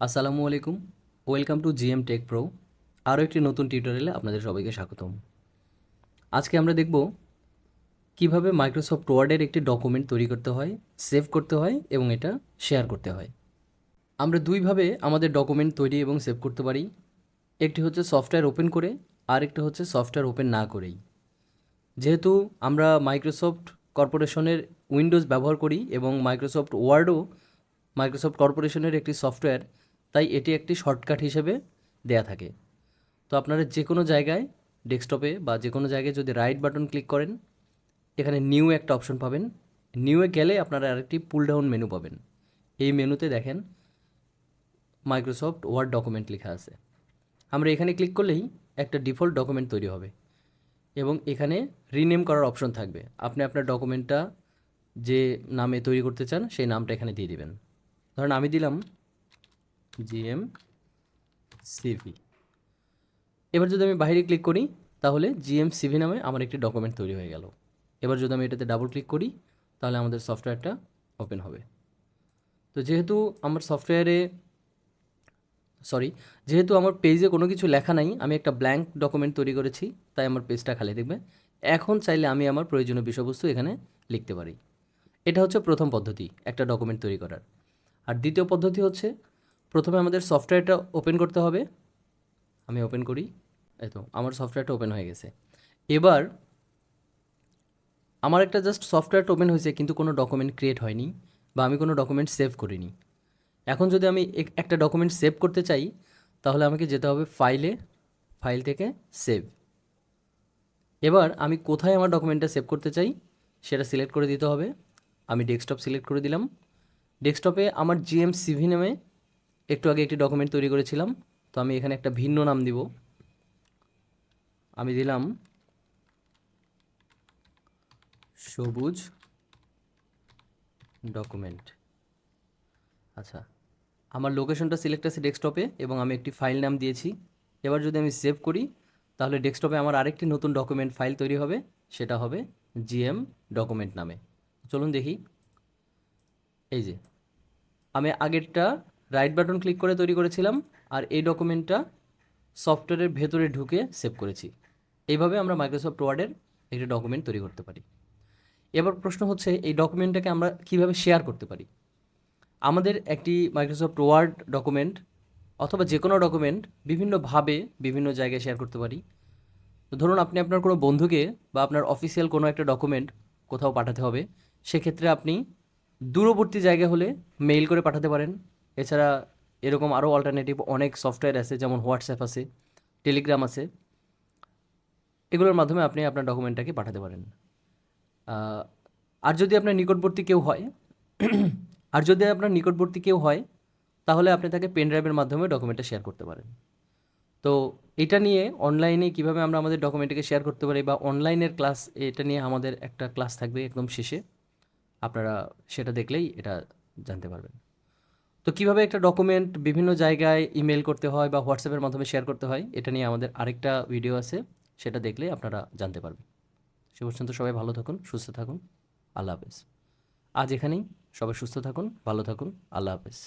আসসালামু আলাইকুম। Welcome to GM take pro. আরও একটি নতুন টিউটোরিয়ালে আপনাদের সবাইকে স্বাগতম। আজকে আমরা দেখব কিভাবে মাইক্রোসফট ওয়ার্ডের একটি ডকুমেন্ট তৈরি করতে হয়, সেভ করতে হয় এবং এটা শেয়ার করতে হয়। আমরা দুইভাবে আমাদের ডকুমেন্ট তৈরি এবং সেভ করতে পারি। একটি হচ্ছে সফটওয়্যার ওপেন করে, আর একটা হচ্ছে সফটওয়্যার ওপেন না করেই। যেহেতু আমরা মাইক্রোসফট কর্পোরেশনের উইন্ডোজ ব্যবহার করি এবং মাইক্রোসফট ওয়ার্ডও মাইক্রোসফট কর্পোরেশনের একটি সফটওয়্যার, তাই এটি একটি শর্টকাট হিসেবে দেয়া থাকে। তো আপনারা যে কোনো জায়গায় ডেস্কটপে বা যে কোনো জায়গায় যদি রাইট বাটন ক্লিক করেন, এখানে নিউ একটা অপশন পাবেন। নিউয়ে গেলে আপনারা আরেকটি পুল ডাউন মেনু পাবেন। এই মেনুতে দেখেন মাইক্রোসফট ওয়ার্ড ডকুমেন্ট লেখা আছে। আমরা এখানে ক্লিক করলেই একটা ডিফল্ট ডকুমেন্ট তৈরি হবে এবং এখানে রিনেম করার অপশন থাকবে। আপনি আপনার ডকুমেন্টটা যে নামে তৈরি করতে চান সেই নামটা এখানে দিয়ে দিবেন। ধরেন আমি দিলাম জিএম সিভি। এবার যদি আমি বাইরে ক্লিক করি তাহলে জিএম সিভি নামে আমার একটি ডকুমেন্ট তৈরি হয়ে গেল। এবার যদি আমি এটাতে ডাবল ক্লিক করি তাহলে আমাদের সফটওয়্যারটা ওপেন হবে। তো যেহেতু আমার পেজে কোনো কিছু লেখা নাই, আমি একটা ব্ল্যাঙ্ক ডকুমেন্ট তৈরি করেছি, তাই আমার পেজটা খালি দেখবে। এখন চাইলে আমি আমার প্রয়োজনীয় বিষয়বস্তু এখানে লিখতে পারি। এটা হচ্ছে প্রথম পদ্ধতি একটা ডকুমেন্ট তৈরি করার। আর দ্বিতীয় পদ্ধতি হচ্ছে প্রথমে আমাদের সফটওয়্যারটা ওপেন করতে হবে। আমি ওপেন করি, এই তো আমার সফটওয়্যারটা ওপেন হয়ে গেছে। এবার আমার একটা জাস্ট সফটওয়্যারটা ওপেন হয়েছে কিন্তু কোনো ডকুমেন্ট ক্রিয়েট হয়নি বা আমি কোনো ডকুমেন্ট সেভ করিনি। এখন যদি আমি একটা ডকুমেন্ট সেভ করতে চাই তাহলে আমাকে যেতে হবে ফাইলে, ফাইল থেকে সেভ। এবার আমি কোথায় আমার ডকুমেন্টটা সেভ করতে চাই সেটা সিলেক্ট করে দিতে হবে। আমি ডেস্কটপ সিলেক্ট করে দিলাম। ডেস্কটপে আমার জিএম সিভি নামে একটু আগে একটি ডকুমেন্ট তৈরি করেছিলাম, তো আমি এখানে একটা ভিন্ন নাম দিব। আমি দিলাম সবুজ ডকুমেন্ট। আচ্ছা, আমার লোকেশনটা সিলেক্ট আছে ডেস্কটপে এবং আমি একটি ফাইল নাম দিয়েছি। এবার যদি আমি সেভ করি তাহলে ডেস্কটপে আমার আরেকটি নতুন ডকুমেন্ট ফাইল তৈরি হবে, সেটা হবে জিএম ডকুমেন্ট নামে। চলুন দেখি। এই যে আমি আগেরটা রাইট বাটন ক্লিক করে তৈরি করেছিলাম আর এই ডকুমেন্টটা সফটওয়্যারের ভেতরে ঢুকে সেভ করেছি। এইভাবে আমরা মাইক্রোসফট ওয়ার্ডের একটি ডকুমেন্ট তৈরি করতে পারি। এবার প্রশ্ন হচ্ছে এই ডকুমেন্টটাকে আমরা কিভাবে শেয়ার করতে পারি। আমাদের একটি মাইক্রোসফট ওয়ার্ড ডকুমেন্ট অথবা যে কোনো ডকুমেন্ট বিভিন্নভাবে বিভিন্ন জায়গায় শেয়ার করতে পারি। তো ধরুন আপনি আপনার কোনো বন্ধুকে বা আপনার অফিসিয়াল কোনো একটা ডকুমেন্ট কোথাও পাঠাতে হবে, সেক্ষেত্রে আপনি দূরবর্তী জায়গা হলে মেইল করে পাঠাতে পারেন। এছাড়া এরকম আরও অল্টারনেটিভ অনেক সফটওয়্যার আছে, যেমন হোয়াটসঅ্যাপ আছে, টেলিগ্রাম আছে। এগুলোর মাধ্যমে আপনি আপনার ডকুমেন্টটাকে পাঠাতে পারেন। আহ, আর যদি আপনার নিকটবর্তী কেউ হয় আর যদি আপনার নিকটবর্তী কেউ হয় তাহলে আপনি তাকে পেন ড্রাইভের মাধ্যমে ডকুমেন্টটা শেয়ার করতে পারেন। তো এটা নিয়ে অনলাইনে কিভাবে আমরা আমাদের ডকুমেন্টকে শেয়ার করতে পারি বা অনলাইনের ক্লাস, এটা নিয়ে আমাদের একটা ক্লাস থাকবে একদম শেষে। আপনারা সেটা দেখলেই এটা জানতে পারবেন। তো কিভাবে একটা ডকুমেন্ট বিভিন্ন জায়গায় ইমেল করতে হয় বা হোয়াটসঅ্যাপের মাধ্যমে শেয়ার করতে হয়, এটা নিয়ে আমাদের আরেকটা ভিডিও আছে, সেটা দেখলে আপনারা জানতে পারবেন। সে পর্যন্ত সবাই ভালো থাকুন, সুস্থ থাকুন। আল্লাহ হাফেজ। আজ এখানেই। সবাই সুস্থ থাকুন, ভালো থাকুন। আল্লাহ হাফেজ।